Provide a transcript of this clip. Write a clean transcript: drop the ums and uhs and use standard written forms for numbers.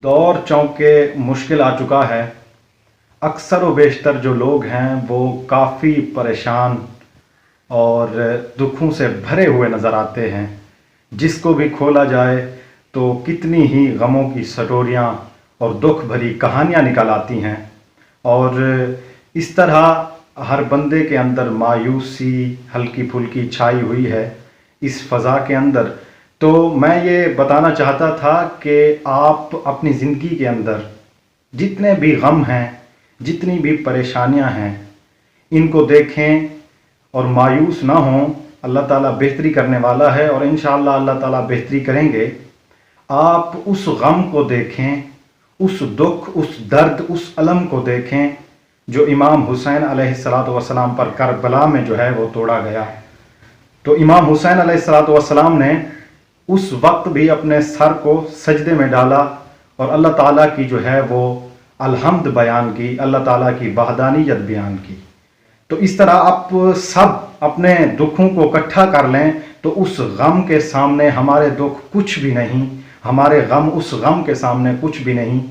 दौर चौंके मुश्किल आ चुका है। अक्सर व बेशतर जो लोग हैं वो काफ़ी परेशान और दुखों से भरे हुए नज़र आते हैं। जिसको भी खोला जाए तो कितनी ही गमों की सटोरियाँ और दुख भरी कहानियाँ निकल आती हैं, और इस तरह हर बंदे के अंदर मायूसी हल्की फुल्की छाई हुई है इस फ़ज़ा के अंदर। तो मैं ये बताना चाहता था कि आप अपनी ज़िंदगी के अंदर जितने भी गम हैं, जितनी भी परेशानियां हैं, इनको देखें और मायूस ना हों। अल्लाह ताला बेहतरी करने वाला है और इंशाअल्लाह अल्लाह ताला बेहतरी करेंगे। आप उस गम को देखें, उस दुख, उस दर्द, उस अलम को देखें जो इमाम हुसैन अलैहिस्सलातु वस्सलाम पर करबला में जो है वो तोड़ा गया। तो इमाम हुसैन अलैहिस्सलातु वस्सलाम ने उस वक्त भी अपने सर को सजदे में डाला और अल्लाह ताला की जो है वो अलहम्द बयान की, अल्लाह ताला की वहदानियत बयान की। तो इस तरह आप सब अपने दुखों को इकट्ठा कर लें तो उस गम के सामने हमारे दुख कुछ भी नहीं, हमारे गम उस गम के सामने कुछ भी नहीं।